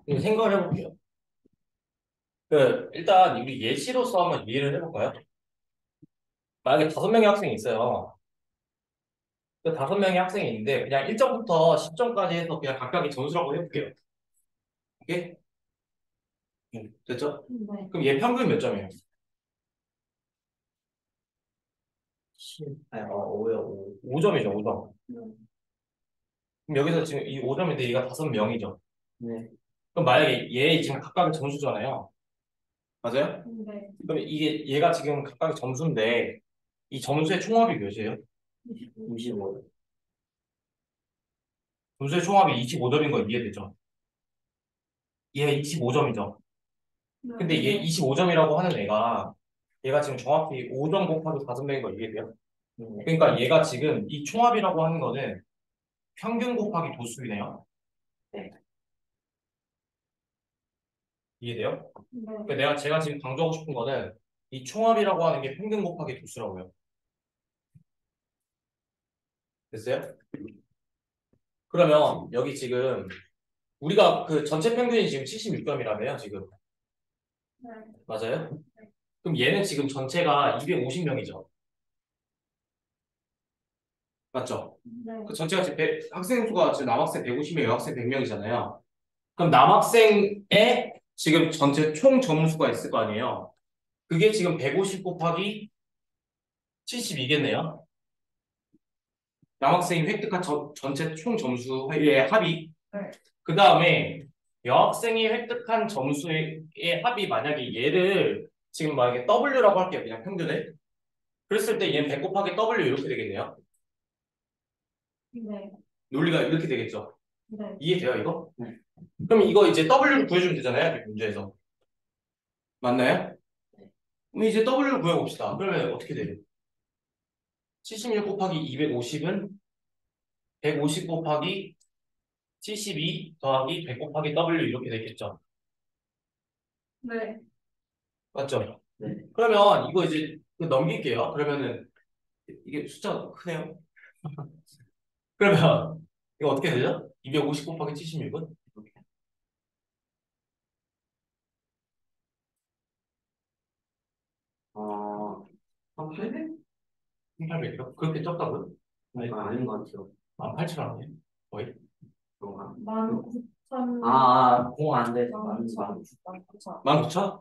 이거 생각을 해볼게요. 일단 우리 예시로서 한번 이해를 해볼까요? 만약에 5명의 학생이 있어요. 그 5명의 학생이 있는데 그냥 1점부터 10점까지 해서 그냥 각각의 점수라고 해볼게요. 오케이? 됐죠? 네. 그럼 얘 평균 몇 점이에요? 5요, 5. 5점이죠, 5점. 네. 그럼 여기서 지금 이 5점인데 얘가 5명이죠. 네. 그럼 만약에 얘 지금 각각의 점수잖아요. 맞아요? 네. 그럼 이게 얘가 지금 각각의 점수인데 이 점수의 총합이 몇이에요? 25. 점수의 총합이 25점인 거 이해되죠? 얘가 25점이죠. 근데 얘 25점이라고 하는 얘가 지금 정확히 5점 곱하기 5명인 거 이해돼요? 네. 그러니까 얘가 지금 이 총합이라고 하는 거는 평균 곱하기 도수이네요. 네. 이해돼요? 네. 그러니까 제가 지금 강조하고 싶은 거는 이 총합이라고 하는 게 평균 곱하기 도수라고요. 됐어요? 그러면 여기 지금 우리가 그 전체 평균이 지금 76점이라며요, 지금. 네. 맞아요? 그럼 얘는 지금 전체가 250명이죠. 맞죠? 네. 그 전체가 지금 학생 수가 지금 남학생 150명, 여학생 100명이잖아요. 그럼 남학생의 지금 전체 총 점수가 있을 거 아니에요. 그게 지금 150 곱하기 72겠네요. 남학생이 획득한 전체 총 점수의 합이. 네. 그 다음에 여학생이 획득한 점수의 합이 만약에 얘를 지금 만약에 W라고 할게요. 그냥 평균을. 그랬을 때 얘는 100 곱하기 W 이렇게 되겠네요. 네. 논리가 이렇게 되겠죠. 네. 이해돼요, 이거? 네. 그럼 이거 이제 W를 구해주면 되잖아요. 이 문제에서. 맞나요? 네. 그럼 이제 W를 구해봅시다. 그러면 어떻게 돼요? 76 곱하기 250은 150 곱하기 72 더하기 100 곱하기 W 이렇게 되겠죠. 네. 맞죠? 네. 그러면 이거 이제 넘길게요. 그러면은 이게 숫자가 크네요. 그러면 이거 어떻게 되죠? 250 곱하기 76은? 한 800? 1800이요? 그렇게 적다고요? 아닌 것 같아요. 18,000원이에요? 거의? 그런가? 19,000. 공 안 돼. 19,000. 19,000? 19,000.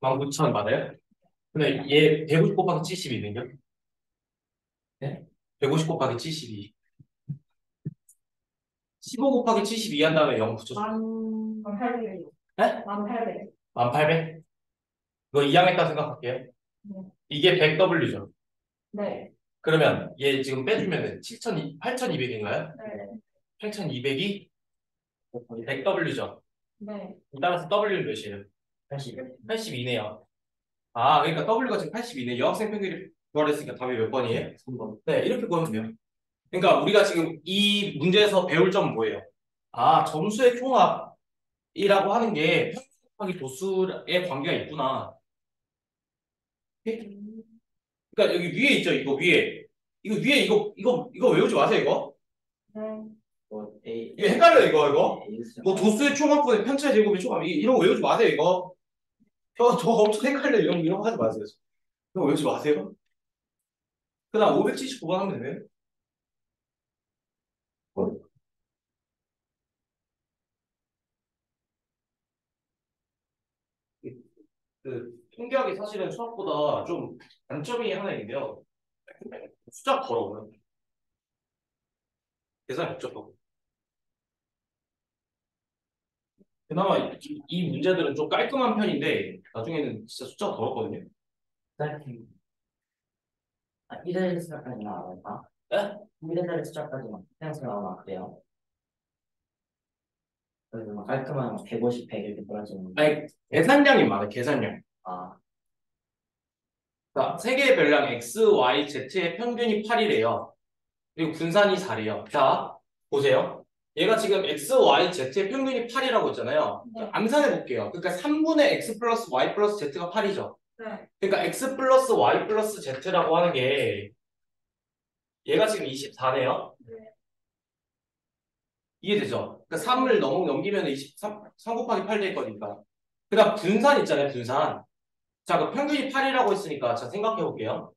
19,000 맞아요? 근데 얘 150 곱하기 72는요? 네? 150 곱하기 72. 15 곱하기 72 한 다음에 0 붙여줘. 18,000. 네? 18,000. 1800? 이거 이항했다 생각할게요. 네. 이게 100W죠. 네. 그러면 얘 지금 빼주면은 8,200인가요? 네. 8,200이 100W죠. 네. 따라서 W는 몇이에요? 80. 82네요. 아, 그러니까 W가 지금 82네. 여학생 평균을 구하랬으니까 답이 몇 번이에요? 3번. 네, 이렇게 구하면 돼요. 그러니까 우리가 지금 이 문제에서 배울 점은 뭐예요? 아, 점수의 총합이라고 하는 게 평균하기 도수의 관계가 있구나. 그러니까 여기 위에 있죠, 이거 위에. 이거 위에 이거 외우지 마세요, 이거. 네. A. 이거 헷갈려요, 이거. A. 뭐 도수의 총합분의 편차의 제곱의 총합 이런 거 외우지 마세요, 이거. 저 엄청 헷갈려요. 이런 거 하지 마세요. 이거 외우지 마세요. 그다음 579번 하면 되네. 통계학이 사실은 수학보다 좀 단점이 하나 있는데요. 숫자가 더러워요. 계산이 복잡하고. 그나마 이 문제들은 좀 깔끔한 편인데 나중에는 진짜 숫자가 더럽거든요. 짧게. 1일 수작까지 나와요. 네? 1일 수작까지만 생각이 나오면 그래요. 그래서 막 깔끔한 150, 100 이렇게 떨어지는. 아니, 계산량이 많아요, 계산량. 아, 자, 세계의 별량 X, Y, Z의 평균이 8이래요. 그리고 분산이 4래요. 자, 보세요. 얘가 지금 X, Y, Z의 평균이 8이라고 했잖아요. 네. 암산해 볼게요. 그러니까 3분의 X 플러스 Y 플러스 Z가 8이죠. 네. 그러니까 X 플러스 Y 플러스 Z라고 하는 게 얘가 지금 24네요. 네. 이해되죠? 그러니까 3을 넘기면 3 곱하기 8 될 거니까. 그 다음 분산 있잖아요, 분산. 자, 그 평균이 8이라고 했으니까 자, 생각해 볼게요.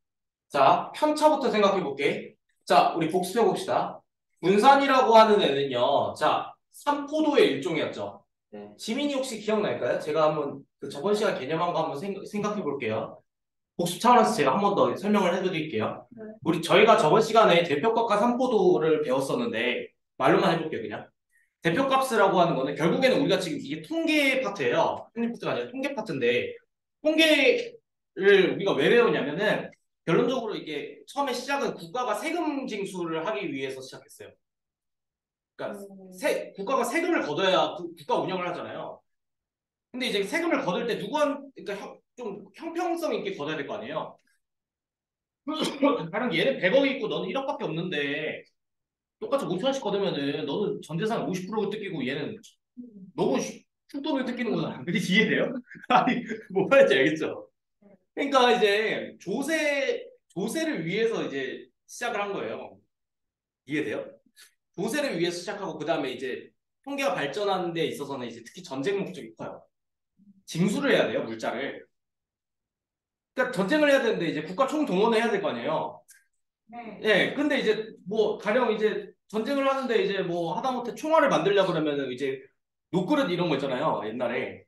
자, 편차부터 생각해 볼게. 자, 우리 복습해 봅시다. 분산이라고 하는 애는요. 자, 삼포도의 일종이었죠. 네. 지민이 혹시 기억날까요? 제가 한번 그 저번 시간 개념한 거 한번 생각해 볼게요. 복습 차원에서 제가 한 번 더 설명을 해드릴게요. 네. 저희가 저번 시간에 대표값과 삼포도를 배웠었는데 말로만 해볼게요, 그냥. 대표값이라고 하는 거는 결국에는 우리가 지금 이게 통계 파트예요. 통계 파트가 아니라 통계 파트인데 통계를 우리가 왜 배우냐면은 결론적으로 이게 처음에 시작은 국가가 세금 징수를 하기 위해서 시작했어요. 그러니까 국가가 세금을 걷어야 국가 운영을 하잖아요. 근데 이제 세금을 걷을 때 그러니까 좀 형평성 있게 걷어야 될 거 아니에요. 가령 얘는 100억이 있고 너는 1억밖에 없는데 똑같이 5천원씩 걷으면은 너는 전 재산 50%를 뜯기고 얘는 너무 흉돈을 뜯기는 거잖아. 그게 이해돼요? 아니, 뭐 말인지 알겠죠? 그러니까 이제 조세를 위해서 이제 시작을 한 거예요. 이해돼요? 조세를 위해서 시작하고 그 다음에 이제 통계가 발전하는 데 있어서는 이제 특히 전쟁 목적이 커요. 징수를 해야 돼요, 물자를. 그러니까 전쟁을 해야 되는데 이제 국가 총동원을 해야 될 거 아니에요. 네. 예, 근데 이제 뭐 가령 이제 전쟁을 하는데 이제 뭐 하다못해 총알을 만들려 그러면은 이제 녹그릇 이런 거 있잖아요, 옛날에.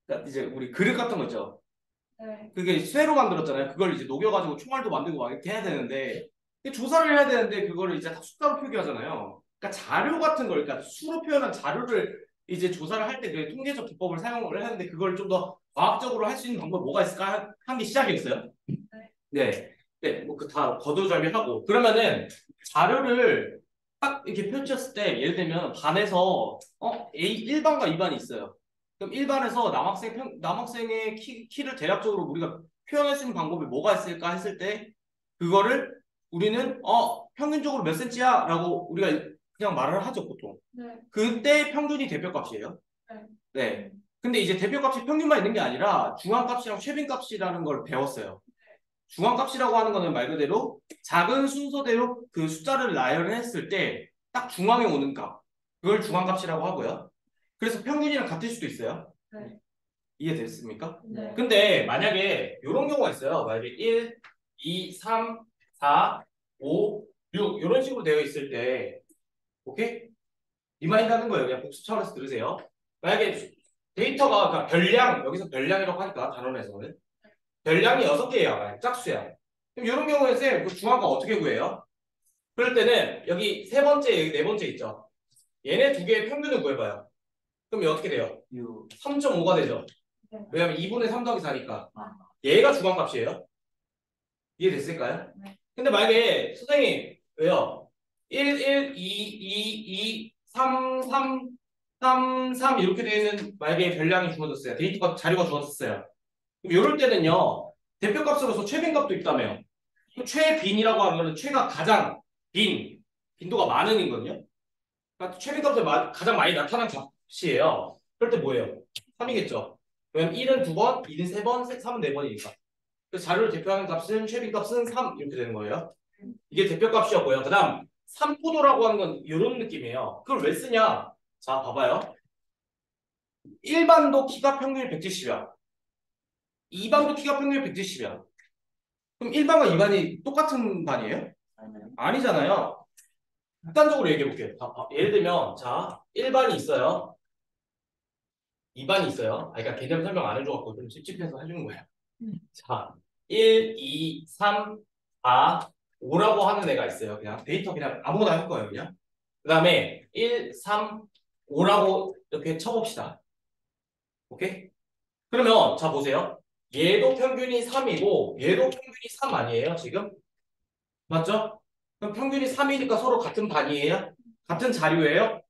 그러니까 이제 우리 그릇 같은 거 있죠. 네. 그게 쇠로 만들었잖아요. 그걸 이제 녹여가지고 총알도 만들고 막 이렇게 해야 되는데 조사를 해야 되는데 그거를 이제 다 숫자로 표기하잖아요. 그러니까 자료 같은 걸, 그러니까 수로 표현한 자료를 이제 조사를 할 때 그 통계적 기법을 사용을 하는데 그걸 좀 더 과학적으로 할 수 있는 방법이 뭐가 있을까 한 게 시작이었어요. 네. 네, 뭐 그 다 거두절미하고 그러면은 자료를 딱 이렇게 펼쳤을 때 예를 들면 반에서 A 1반과 2반이 있어요. 그럼 1반에서 남학생의 키를 대략적으로 우리가 표현할 수 있는 방법이 뭐가 있을까 했을 때 그거를 우리는 평균적으로 몇 센치야? 라고 우리가 그냥 말을 하죠, 보통. 네. 그때 평균이 대표값이에요. 네. 네. 근데 이제 대표값이 평균만 있는 게 아니라 중앙값이랑 최빈값이라는 걸 배웠어요. 중앙값이라고 하는 거는 말 그대로 작은 순서대로 그 숫자를 나열을 했을 때 딱 중앙에 오는 값. 그걸 중앙값이라고 하고요. 그래서 평균이랑 같을 수도 있어요. 네. 이해됐습니까? 네. 근데 만약에 이런 경우가 있어요. 만약에 1, 2, 3, 4, 5, 6 이런 식으로 되어 있을 때 오케이? 리마인드 하는 거예요. 그냥 복수 차원에서 들으세요. 만약에 데이터가 그러니까 별량, 여기서 별량이라고 하니까 단원에서는 별량이 6개야. 짝수야. 그럼 이런 경우에 쌤, 그 중앙값 어떻게 구해요? 그럴 때는 여기 세 번째, 여기 네 번째 있죠. 얘네 두 개의 평균을 구해봐요. 그럼 이거 어떻게 돼요? 3.5가 되죠. 네. 왜냐면 2분의 3 더하기 4니까. 아. 얘가 중앙값이에요. 이해됐을까요? 네. 근데 만약에 선생님, 왜요? 1, 1, 2, 2, 2, 3, 3, 3, 3 이렇게 되는 만약에 별량이 주어졌어요. 데이터가 자료가 주어졌어요. 그럼 이럴 때는요. 대표값으로서 최빈값도 있다며요. 최빈이라고 하면 최가 가장 빈도가 많은 이거든요. 그러니까 최빈값이 가장 많이 나타난 값이에요. 그럴 때 뭐예요? 3이겠죠. 왜냐면 1은 2번, 2는 3번, 3은 4번이니까. 그래서 자료를 대표하는 값은 최빈값은 3 이렇게 되는 거예요. 이게 대표값이었고요. 그 다음 3포도라고 하는 건 이런 느낌이에요. 그걸 왜 쓰냐? 자, 봐봐요. 1반도 키가 평균이 170이야. 2반도 키가 평균이 170이야. 그럼 1반과 2반이 똑같은 반이에요? 아니잖아요. 극단적으로 얘기해 볼게요. 예를 들면 자 1반이 있어요. 2반이 있어요. 그러니까 개념 설명 안 해줘갖고 좀 찝찝해서 해주는 거예요. 자 1, 2, 3, 4, 5라고 하는 애가 있어요. 그냥 데이터 그냥 아무거나 할 거예요. 그냥. 그 다음에 1, 3, 5라고 이렇게 쳐봅시다. 오케이? 그러면 자 보세요. 얘도 평균이 3이고 얘도 평균이 3 아니에요? 지금? 맞죠? 그럼 평균이 3이니까 서로 같은 반이에요? 같은 자료예요?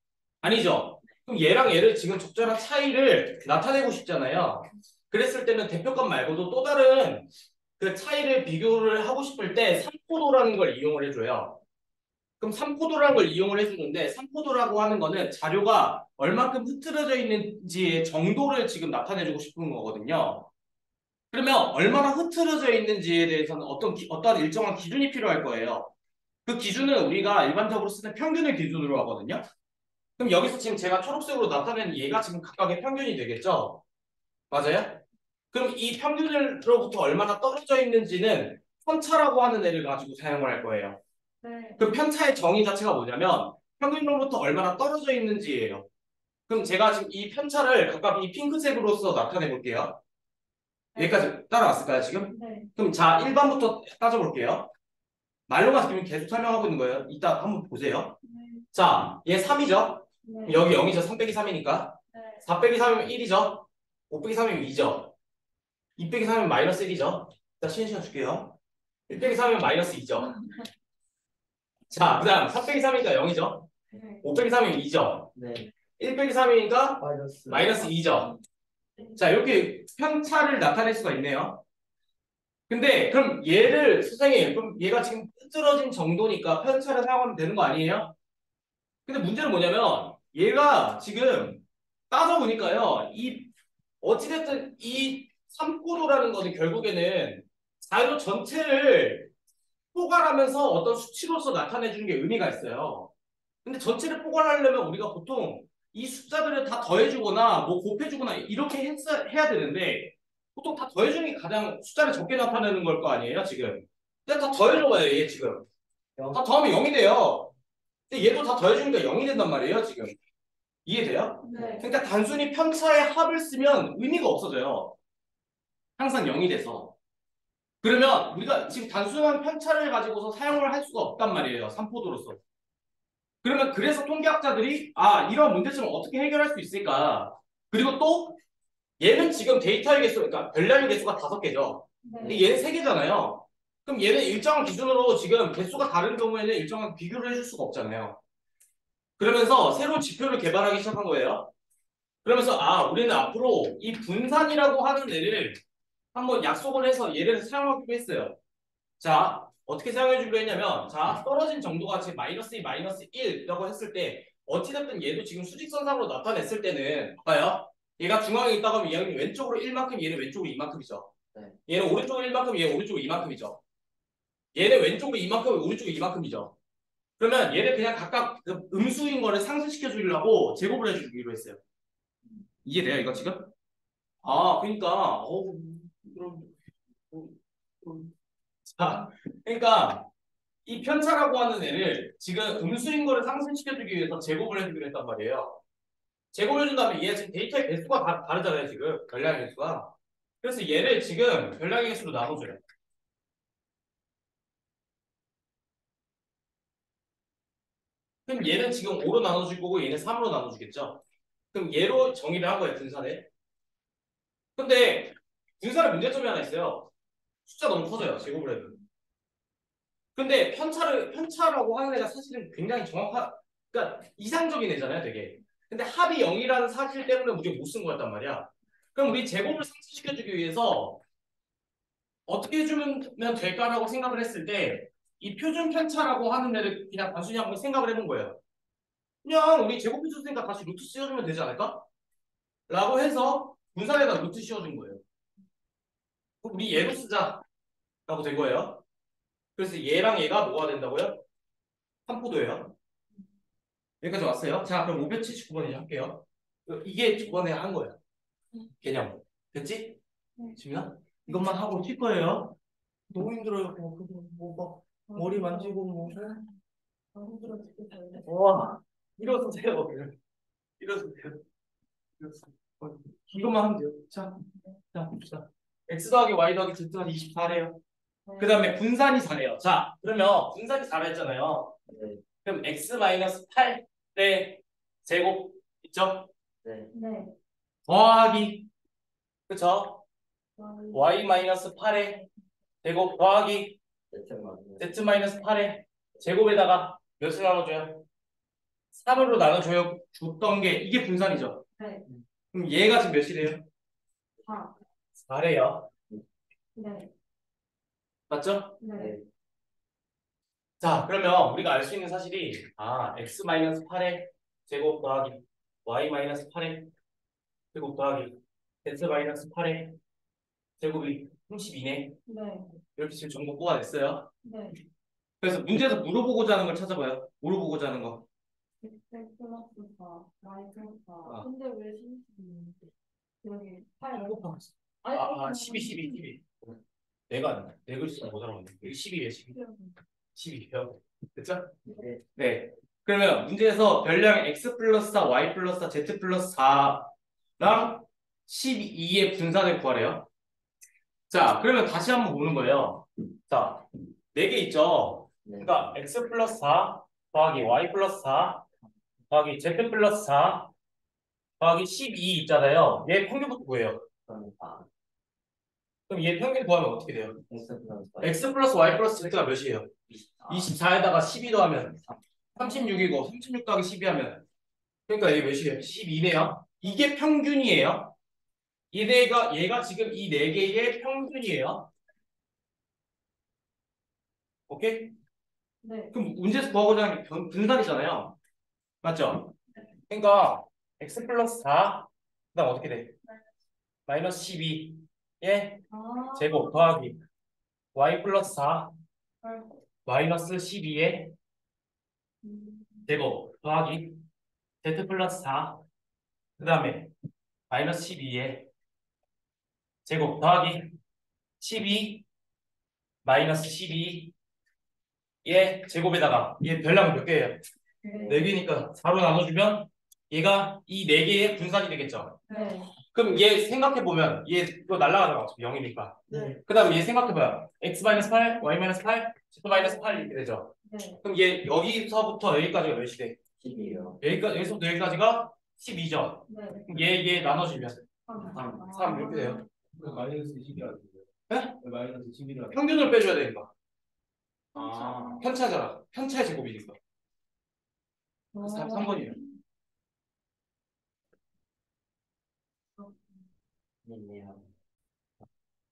아니죠? 그럼 얘랑 얘를 지금 적절한 차이를 나타내고 싶잖아요. 그랬을 때는 대표값 말고도 또 다른 그 차이를 비교를 하고 싶을 때 3포도라는 걸 이용을 해줘요. 그럼 3포도라는 걸 이용을 해주는데 3포도라고 하는 거는 자료가 얼마큼 흐트러져 있는지의 정도를 지금 나타내주고 싶은 거거든요. 그러면 얼마나 흐트러져 있는지에 대해서는 어떤 일정한 기준이 필요할 거예요. 그 기준은 우리가 일반적으로 쓰는 평균을 기준으로 하거든요. 그럼 여기서 지금 제가 초록색으로 나타낸 얘가 지금 각각의 평균이 되겠죠? 맞아요? 그럼 이 평균으로부터 얼마나 떨어져 있는지는 편차라고 하는 애를 가지고 사용을 할 거예요. 네. 그 편차의 정의 자체가 뭐냐면 평균으로부터 얼마나 떨어져 있는지예요. 그럼 제가 지금 이 편차를 각각 이 핑크색으로서 나타내 볼게요. 여기까지 따라왔을까요, 지금? 네. 그럼 자, 1번부터 따져볼게요. 말로만 지금 계속 설명하고 있는 거예요. 이따 한번 보세요. 네. 자, 얘 3이죠? 네. 여기 0이죠. 3 빼기 3이니까. 네. 4 빼기 3이면 1이죠. 5 빼기 3이면 2죠. 2 빼기 3이면 마이너스 1이죠. 자, 쉬는 시간 줄게요. 1 빼기 3이면 마이너스 2죠. 자, 그 다음 3 빼기 3이니까 0이죠. 네. 5 빼기 3이면 2죠. 네. 1 빼기 3이니까 마이너스. 마이너스 2죠. 자, 이렇게 편차를 나타낼 수가 있네요. 근데 그럼 얘를 선생님, 그럼 얘가 지금 삐뚤어진 정도니까 편차를 사용하면 되는 거 아니에요? 근데 문제는 뭐냐면 얘가 지금 따져보니까요. 이 어찌됐든 이 삼고도라는 거는 결국에는 자료 전체를 포괄하면서 어떤 수치로서 나타내 주는 게 의미가 있어요. 근데 전체를 포괄하려면 우리가 보통 이 숫자들을 다 더해주거나 뭐 곱해주거나 이렇게 해야 되는데 보통 다 더해주는 게 가장 숫자를 적게 나타내는 걸 거 아니에요, 지금. 근데 다 더해줘봐요, 얘 지금. 다 더하면 0이 돼요. 근데 얘도 다 더해주니까 0이 된단 말이에요, 지금. 이해돼요? 네. 그러니까 단순히 편차의 합을 쓰면 의미가 없어져요. 항상 0이 돼서. 그러면 우리가 지금 단순한 편차를 가지고서 사용을 할 수가 없단 말이에요, 삼포도로서. 그러면 그래서 통계학자들이 이런 문제점을 어떻게 해결할 수 있을까? 그리고 또 얘는 지금 데이터의 개수, 그러니까 별량의 개수가 5개죠. 근데 네. 얘는 3개잖아요. 그럼 얘는 일정한 기준으로 지금 개수가 다른 경우에는 일정한 비교를 해줄 수가 없잖아요. 그러면서 새로운 지표를 개발하기 시작한 거예요. 그러면서 우리는 앞으로 이 분산이라고 하는 애를 한번 약속을 해서 얘를 사용하기로 했어요. 자, 어떻게 사용해 주기로 했냐면 자, 떨어진 정도가 지금 마이너스 2, 마이너스 1이라고 했을 때 어찌됐든 얘도 지금 수직선상으로 나타냈을 때는 봐요. 얘가 중앙에 있다가 하면 얘는 왼쪽으로 1만큼 얘는 왼쪽으로 2만큼이죠. 네. 얘는 오른쪽으로 1만큼 얘는 오른쪽으로 2만큼이죠. 얘는 왼쪽으로 2만큼 오른쪽으로 2만큼이죠. 그러면 얘를 그냥 각각 그 음수인 거를 상쇄시켜 주려고 제곱을 해주기로 했어요. 이해돼요 이거 지금? 그러니까 그럼 자, 그러니까 이 편차라고 하는 애를 지금 음수인 거를 상승시켜주기 위해서 제곱을 해주기로 했단 말이에요. 제곱을 해준다면 얘 지금 데이터의 개수가 다르잖아요 지금 별량의 개수가. 그래서 얘를 지금 별량의 개수로 나눠줘요. 그럼 얘는 지금 5로 나눠줄 거고 얘는 3으로 나눠주겠죠. 그럼 얘로 정의를 한 거예요 분산을. 근데 분산의 문제점이 하나 있어요. 숫자 너무 커져요 제곱을 해도. 근데 편차라고 하는 애가 사실은 굉장히 그러니까 이상적인 애잖아요, 되게. 근데 합이 0이라는 사실 때문에 우리가 못 쓴 거였단 말이야. 그럼 우리 제곱을 상쇄시켜주기 위해서 어떻게 해주면 될까라고 생각을 했을 때 이 표준 편차라고 하는 애를 그냥 단순히 한번 생각을 해본 거예요. 그냥 우리 제곱해줬으니까 다시 루트 씌워주면 되지 않을까? 라고 해서 분산에다 루트 씌워준 거예요. 그럼 우리 얘로 쓰자라고 된 거예요. 그래서 얘랑 얘가 뭐가 된다고요? 삼포도예요. 여기까지 왔어요. 자, 그럼 579번 이제 할게요. 이게 저번에 한 거예요. 개념. 됐지? 네. 지민아? 이것만 하고 칠 거예요. 너무 힘들어요. 막 머리 만지고 뭐. 힘들어 죽겠어요. 와, 일어서세요. 일어서세요. 일어서세요. 이것만 하면 돼요. 자, 봅시다. x 더하기 y 더하기 z 더하기 24래요. 그 다음에 분산이 4래요. 자, 그러면 분산이 4라 했잖아요. 네. 그럼 x 마이너스 8의 제곱 있죠? 네. 네. 더하기 그쵸? y 마이너스 8의 제곱 더하기 z 마이너스 8의 제곱에다가 몇을 나눠줘요? 3으로 나눠줘요. 줬던 게 이게 분산이죠. 네. 그럼 얘가 지금 몇이래요? 4. 4래요. 네. 맞죠? 네. 자, 그러면 우리가 알 수 있는 사실이 x 마이너스 8의 제곱 더하기 y 마이너스 8의 제곱 더하기 z 마이너스 8의 제곱이 32네. 네. 이렇게 지금 전부 뽑아냈어요. 네. 그래서 문제에서 물어보고자 하는 걸 찾아봐요. 물어보고자 하는 거. x 플러스 4. 왜 12? 여기 8 곱하기 아니 12. 내가 네 글씨 못 알아봤네. 여기 12에 12이요. 됐죠? 네. 네. 그러면 문제에서 별량 x 플러스 4, y 플러스 4, z 플러스 4랑 12의 분산을 구하래요. 자, 그러면 다시 한번 보는 거예요. 자, 4개 있죠? 네. 그러니까 x 플러스 4 더하기 y 플러스 4 더하기 z 플러스 4 더하기 12 있잖아요. 얘 평균부터 구해요. 그러니까 그럼 얘 평균 구하면 어떻게 돼요? x 플러스 x 플러스 y 플러스 z가 몇이에요? 24. 24에다가 12 더하면 36이고 36 더하기 12 하면 그러니까 이게 몇이에요? 12네요. 이게 평균이에요. 얘가 지금 이 4개의 평균이에요. 오케이? 네. 그럼 문제에서 구하고자 하는 게 분산이잖아요. 맞죠? 그러니까 x 플러스 4 그다음 어떻게 돼? 마이너스 12의 아. 제곱 더하기 y 플러스 4 헐. 마이너스 12의 음. 제곱 더하기 z 플러스 4 그다음에 마이너스 12의 제곱 더하기 12 마이너스 12의 제곱에다가 얘 별량 몇 개예요? 네. 4개니까 4로 나눠주면 얘가 이 4개의 분산이 되겠죠. 네. 그럼 얘 생각해보면 얘 이거 날라가잖아. 0이니까. 네. 그 다음 얘 생각해봐요. x-8, y-8, z-8 이렇게 되죠. 네. 그럼 얘 여기서부터 여기까지가 몇이 돼? 12요. 여기서부터 여기까지가 12죠. 네. 그럼 얘 나눠주면 3 이렇게 돼요. 마이너스 12라고. 네? 마이너스 12라고. 평균을 빼줘야 되니까. 아. 편차잖아. 편차의 제곱이니까. 3번이에요. 있네요.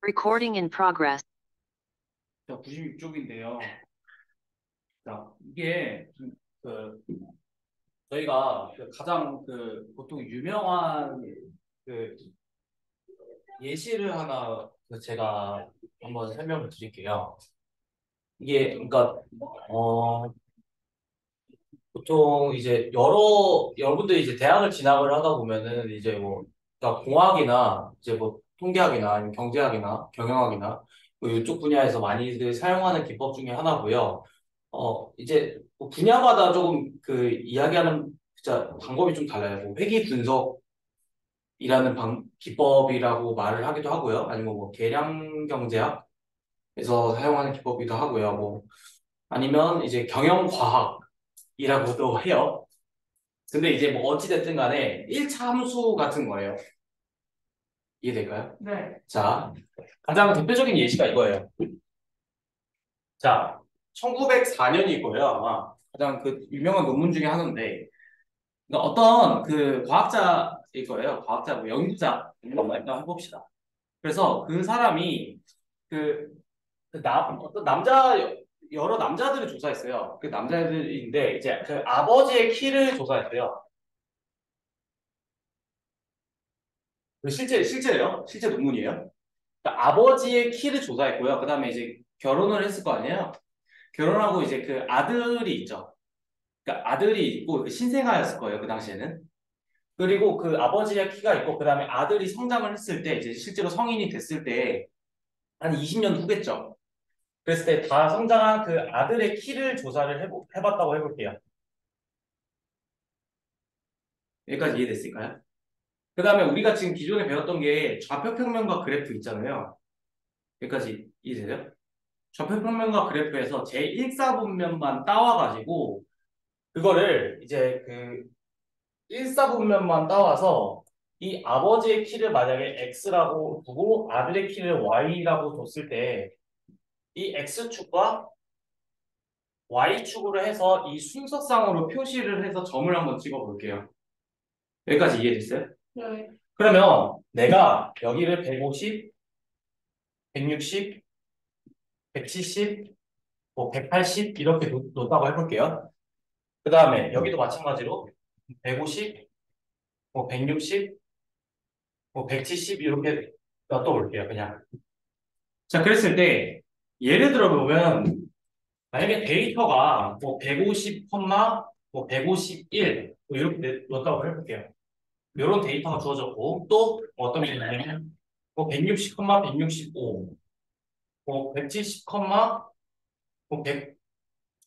Recording in progress. 자, 96쪽인데요. 자, 이게 그 저희가 그 가장 그 보통 유명한 그 예시를 하나 제가 한번 설명을 드릴게요. 이게 그러니까 보통 이제 여러분들이 이제 대학을 진학을 하다 보면은 이제 뭐 그러니까 공학이나 이제 뭐 통계학이나 아니면 경제학이나 경영학이나 뭐 이쪽 분야에서 많이들 사용하는 기법 중에 하나고요. 이제 뭐 분야마다 조금 그 이야기하는 진짜 방법이 좀 달라요. 뭐 회귀 분석이라는 기법이라고 말을 하기도 하고요. 아니면 뭐 계량 경제학에서 사용하는 기법이기도 하고요. 뭐 아니면 이제 경영과학이라고도 해요. 근데 이제 뭐 어찌됐든 간에 1차 함수 같은 거예요. 이해될까요? 네. 자, 가장 대표적인 예시가 이거예요. 자, 1904년일 거예요, 아마. 가장 그 유명한 논문 중에 하나인데, 그러니까 어떤 그 과학자일 거예요. 과학자, 뭐 연구자, 이런 거 일단 해봅시다. 그래서 그 사람이 어떤 여러 남자들을 조사했어요. 그 남자들인데, 이제 그 아버지의 키를 조사했어요. 실제예요. 실제 논문이에요. 그러니까 아버지의 키를 조사했고요. 그 다음에 이제 결혼을 했을 거 아니에요. 결혼하고 이제 그 아들이 있죠. 그러니까 아들이 있고 그 신생아였을 거예요. 그 당시에는. 그리고 그 아버지의 키가 있고 그 다음에 아들이 성장을 했을 때 이제 실제로 성인이 됐을 때 한 20년 후겠죠. 그랬을 때 다 성장한 그 아들의 키를 조사를 해봤다고 해볼게요. 여기까지 이해됐을까요? 그 다음에 우리가 지금 기존에 배웠던 게 좌표평면과 그래프 있잖아요. 여기까지 이해돼요? 좌표평면과 그래프에서 제1사분면만 따와가지고 그거를 이제 그 1사분면만 따와서 이 아버지의 키를 만약에 x라고 두고 아들의 키를 y라고 뒀을 때 이 x축과 y축으로 해서 이 순서상으로 표시를 해서 점을 한번 찍어 볼게요. 여기까지 이해됐어요? 네. 그러면 내가 여기를 150, 160, 170, 뭐 180 이렇게 놓았다고 해볼게요. 그 다음에 여기도 마찬가지로 150, 뭐 160, 뭐 170 이렇게 놔둬볼게요. 그냥. 자, 그랬을 때 예를 들어 보면 만약에 데이터가 뭐 150, 뭐 151, 뭐 이렇게 넣었다고 해볼게요. 이런 데이터가 주어졌고 또 어떤 게 있냐면 뭐 160, 165, 뭐 170, 뭐 100,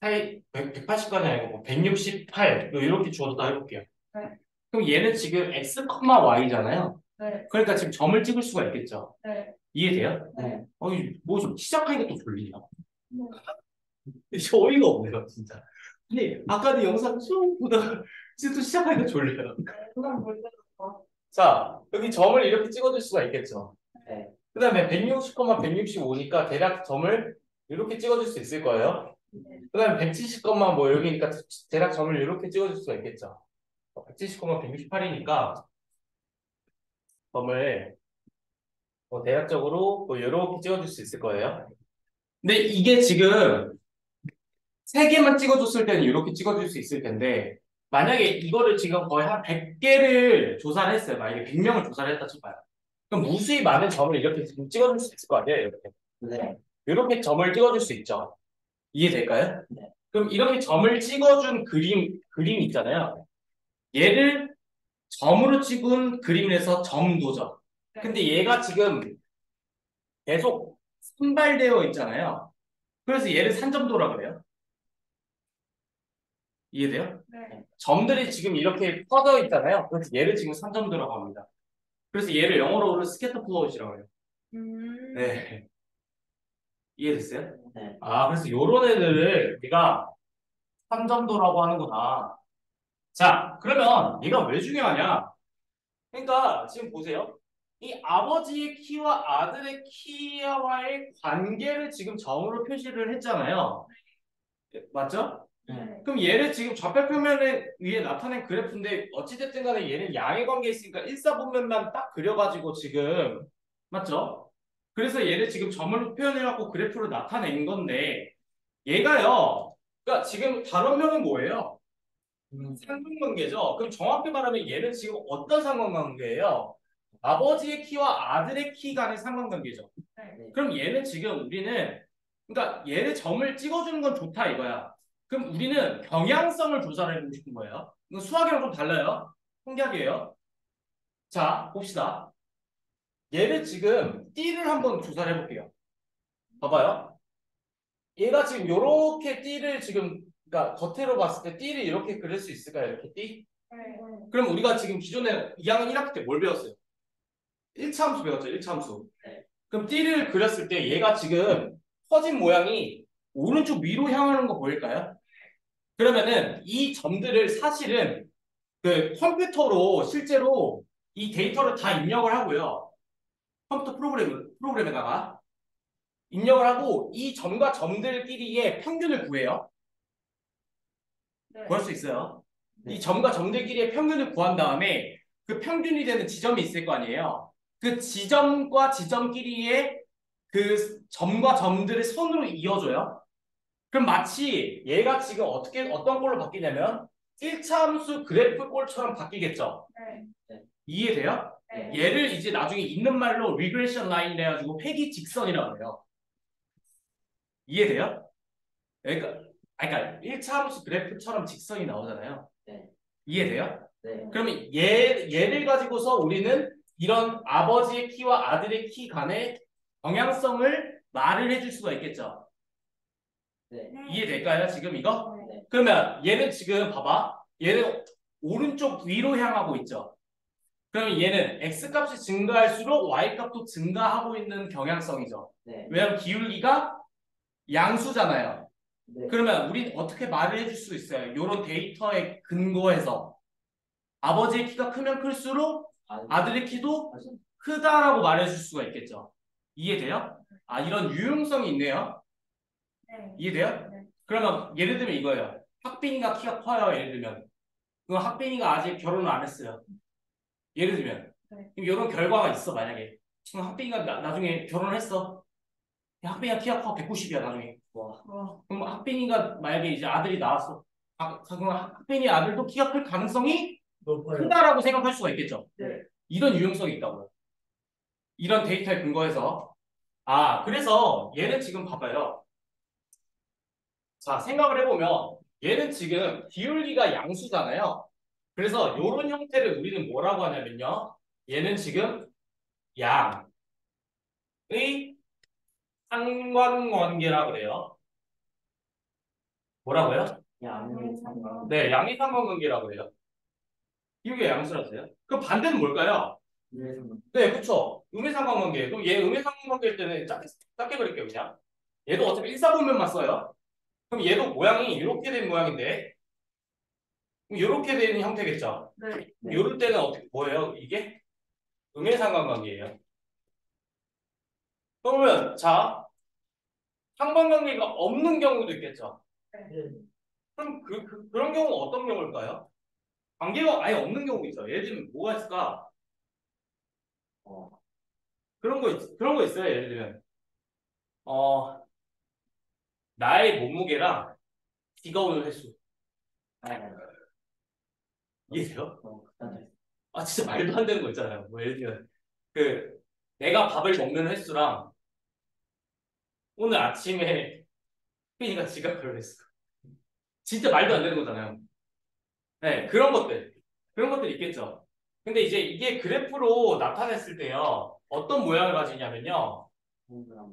180까지 아니고 뭐 168 이렇게 주어졌다 해볼게요. 네. 그럼 얘는 지금 x, y잖아요. 네. 그러니까 지금 점을 찍을 수가 있겠죠. 네. 이해돼요? 네. 뭐 좀 시작하니까 또 졸리냐? 네. 진짜 어이가 없네요, 진짜. 근데 아까는 영상 쭉 보다가 이제 또 시작하니까 졸려요. 그건 모르겠어. 자, 여기 점을 이렇게 찍어줄 수가 있겠죠. 네. 그 다음에 160, 165니까 대략 점을 이렇게 찍어줄 수 있을 거예요. 그 다음에 170, 뭐 여기니까 대략 점을 이렇게 찍어줄 수가 있겠죠. 170, 168이니까 점을 뭐 대략적으로 뭐 이렇게 찍어줄 수 있을 거예요. 근데 이게 지금 세 개만 찍어줬을 때는 이렇게 찍어줄 수 있을 텐데 만약에 이거를 지금 거의 한 100개를 조사를 했어요. 만약에 100명을 조사를 했다 쳐봐요. 그럼 무수히 많은 점을 이렇게 지금 찍어줄 수 있을 거 아니에요? 이렇게. 네. 이렇게 점을 찍어줄 수 있죠. 이해될까요? 네. 그럼 이렇게 점을 찍어준 그림 있잖아요. 얘를 점으로 찍은 그림에서 점도죠. 근데 얘가 지금 계속 선발되어 있잖아요. 그래서 얘를 산점도라 그래요. 이해돼요? 네. 점들이 지금 이렇게 퍼져 있잖아요. 그래서 얘를 지금 산점도라고 합니다. 그래서 얘를 영어로 스캐터 플롯이라고 해요. 네. 이해됐어요? 네. 아, 그래서 요런 애들을 우리가 산점도라고 하는구나. 자, 그러면 얘가 왜 중요하냐? 그러니까 지금 보세요. 이 아버지의 키와 아들의 키와의 관계를 지금 점으로 표시를 했잖아요. 맞죠? 네. 그럼 얘를 지금 좌표평면에 위에 나타낸 그래프인데 어찌됐든 간에 얘는 양의 관계에 있으니까 일사분면만 딱 그려가지고 지금 맞죠? 그래서 얘를 지금 점을 표현해갖고 그래프로 나타낸 건데 얘가요. 그러니까 지금 단원명은 뭐예요? 상관관계죠. 그럼 정확히 말하면 얘는 지금 어떤 상관관계예요? 아버지의 키와 아들의 키 간의 상관관계죠. 네. 그럼 얘는 지금 우리는 그러니까 얘를 점을 찍어주는 건 좋다 이거야. 그럼 우리는 경향성을 조사를 해보고 싶은 거예요. 이거 수학이랑 좀 달라요. 통계학이에요. 자, 봅시다. 얘를 지금 띠를 한번 조사를 해볼게요. 봐봐요. 얘가 지금 요렇게 띠를 지금 그러니까 겉으로 봤을 때 띠를 이렇게 그릴 수 있을까요? 이렇게 띠? 네. 그럼 우리가 지금 기존에 2학년 1학기 때 뭘 배웠어요? 1차 함수 배웠죠, 1차 함수. 네. 그럼 띠를 그렸을 때 얘가 지금 퍼진 모양이 오른쪽 위로 향하는 거 보일까요? 그러면은 이 점들을 사실은 그 컴퓨터로 실제로 이 데이터를 다 입력을 하고요. 컴퓨터 프로그램에다가 입력을 하고 이 점과 점들끼리의 평균을 구해요. 네. 구할 수 있어요. 네. 이 점과 점들끼리의 평균을 구한 다음에 그 평균이 되는 지점이 있을 거 아니에요. 그 지점과 지점끼리의 그 점과 점들을 선으로 이어줘요. 그럼 마치 얘가 지금 어떤 꼴로 바뀌냐면 1차 함수 그래프 꼴처럼 바뀌겠죠. 네. 이해돼요? 네. 얘를 이제 나중에 있는 말로 리그레션 라인이라 해가지고 회귀 직선이라고 해요. 이해돼요? 그러니까 1차 함수 그래프처럼 직선이 나오잖아요. 네. 이해돼요? 네. 그러면 얘를 가지고서 우리는 이런 아버지의 키와 아들의 키 간의 방향성을 말을 해줄 수가 있겠죠. 네. 이해될까요? 지금 이거? 네. 그러면 얘는 지금 봐봐. 얘는 오른쪽 위로 향하고 있죠. 그러면 얘는 x값이 증가할수록 y값도 증가하고 있는 경향성이죠. 네. 왜냐면 기울기가 양수잖아요. 네. 그러면 우린 어떻게 말을 해줄 수 있어요? 이런 데이터에 근거해서 아버지의 키가 크면 클수록 아들의 키도 크다라고 말해줄 수가 있겠죠. 이해돼요? 아, 이런 유용성이 있네요. 네. 이해돼요? 네. 그러면 예를 들면 이거예요. 학빈이가 키가 커요. 예를 들면. 그럼 학빈이가 아직 결혼을 안 했어요. 예를 들면. 네. 그럼 이런 결과가 있어 만약에. 그럼 학빈이가 나중에 결혼을 했어. 학빈이가 키가 커 190이야 나중에. 와. 그럼 학빈이가 만약에 이제 아들이 나왔어. 그럼 학빈이 아들도 키가 클 가능성이 크다라고 생각할 수가 있겠죠. 네. 이런 유용성이 있다고요. 이런 데이터에 근거해서. 아, 그래서 얘는 지금 봐봐요. 자, 생각을 해보면 얘는 지금 기울기가 양수잖아요. 그래서 이런 형태를 우리는 뭐라고 하냐면요. 얘는 지금 양의 상관관계라고 그래요. 뭐라고요? 양의 상관. 네, 양의 상관관계라고 그래요. 이게 양수라서요. 그럼 반대는 뭘까요? 음의 상관. 네, 그쵸. 음의 상관관계. 그럼 얘 음의 상관관계일 때는 작게 그릴게요, 그냥. 얘도 어차피 일사분면만 써요. 그럼 얘도 모양이 이렇게 된 모양인데, 이렇게 되는 형태겠죠. 네. 이럴 때는 어떻게 뭐예요? 이게 음의 상관관계예요. 그러면 자, 상관관계가 없는 경우도 있겠죠. 네. 그럼 그런 경우는 어떤 경우일까요? 관계가 아예 없는 경우가 있어요. 예를 들면 뭐가 있을까? 그런 거 있어요. 예를 들면 나의 몸무게랑 비가 오는 횟수. 이해돼요? 아 진짜 말도 안 되는 거 있잖아요. 뭐 예를 들면 그 내가 밥을 먹는 횟수랑 오늘 아침에 휘니가 지각을 했어. 진짜 말도 안 되는 거잖아요. 네, 그런 것들 있겠죠. 근데 이제 이게 그래프로 나타냈을 때요, 어떤 모양을 가지냐면요,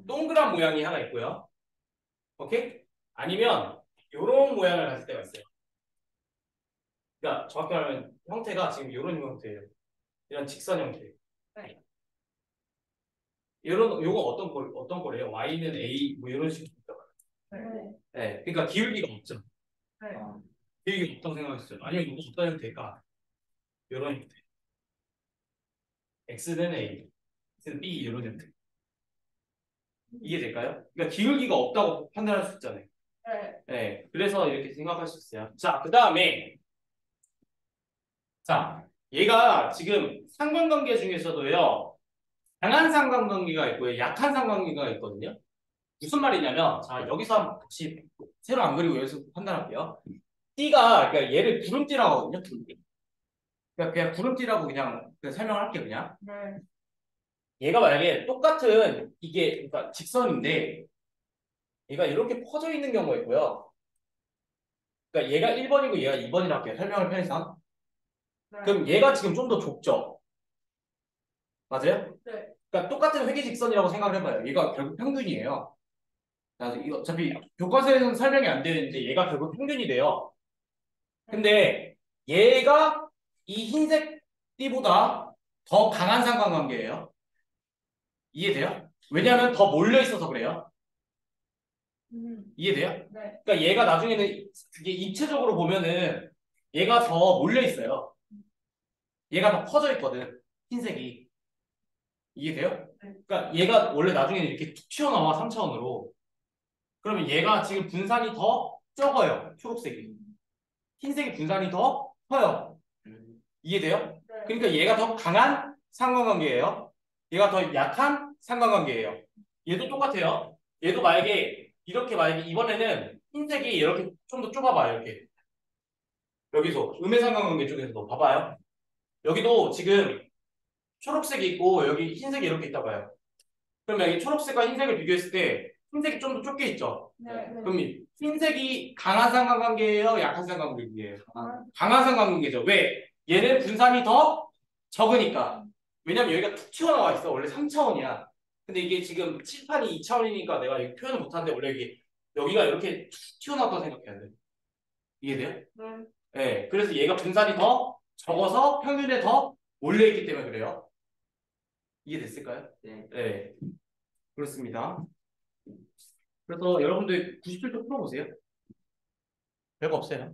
동그란 모양이 하나 있고요. 오케이? 아니면 이런 모양을 가질 때가 있어요. 그러니까 정확히 말하면 형태가 지금 이런 형태예요. 이런 직선 형태. 네. 요건 어떤 거래요? y는 a 뭐 이런 식으로. 네. 네, 그러니까 기울기가 없죠. 네. 기울기가 없다고 생각했어요. 아니면 이거 어떤 형태일까? 이런 형태. x는 a, x는 b 이런 형태. 이해될까요? 그러니까 기울기가 없다고 판단할 수 있잖아요. 네. 네, 그래서 이렇게 생각할 수 있어요. 자, 그 다음에 자, 얘가 지금 상관관계 중에서도요, 강한 상관관계가 있고요, 약한 상관관계가 있거든요. 무슨 말이냐면, 자, 여기서 한번 같이 새로 안 그리고 여기서 판단할게요. 띠가, 그러니까 얘를 구름띠라고 하거든요, 구름띠. 그냥 구름띠라고 그냥 설명할게요, 그냥. 네. 얘가 만약에 똑같은 이게 그러니까 직선인데, 얘가 이렇게 퍼져 있는 경우가 있고요. 그러니까 얘가 1번이고 얘가 2번이라고 할게요, 설명을 편의상. 네. 그럼 얘가 지금 좀 더 좁죠? 맞아요? 네. 그러니까 똑같은 회계직선이라고 생각을 해봐요. 얘가 결국 평균이에요. 그래서 이거 어차피 교과서에서는 설명이 안 되는데 얘가 결국 평균이 돼요. 근데 얘가 이 흰색 띠보다 더 강한 상관관계예요. 이해돼요? 왜냐하면 더 몰려 있어서 그래요. 이해돼요? 네. 그러니까 얘가 나중에는 이게 입체적으로 보면은 얘가 더 몰려 있어요. 얘가 더 퍼져 있거든. 흰색이. 이해돼요? 네. 그러니까 얘가 원래 나중에는 이렇게 툭 튀어나와 3차원으로. 그러면 얘가 지금 분산이 더 적어요. 초록색이. 흰색이 분산이 더 커요. 이해돼요? 네. 그러니까 얘가 더 강한 상관관계예요. 얘가 더 약한 상관관계예요. 얘도 똑같아요. 얘도 만약에 이번에는 흰색이 이렇게 좀 더 좁아봐요. 이렇게. 여기서 음의 상관관계 쪽에서도 봐봐요. 여기도 지금 초록색이 있고 여기 흰색이 이렇게 있다 봐요. 그러면 여기 초록색과 흰색을 비교했을 때 흰색이 좀 더 좁게 있죠. 네. 그럼 이 흰색이 강한 상관관계예요? 약한 상관관계예요? 아, 강한 상관관계죠. 왜? 얘는 분산이 더 적으니까. 왜냐면 여기가 툭 튀어나와 있어. 원래 3차원이야. 근데 이게 지금 칠판이 2차원이니까 내가 여기 표현을 못하는데 원래 여기가 이렇게 툭 튀어나왔다고 생각해야 돼. 이해돼요? 네. 네. 그래서 얘가 분산이 더 적어서 평균에 더 몰려있기 때문에 그래요. 이해됐을까요? 네. 네. 그렇습니다. 그래서 여러분들 97도 풀어보세요. 별거 없어요.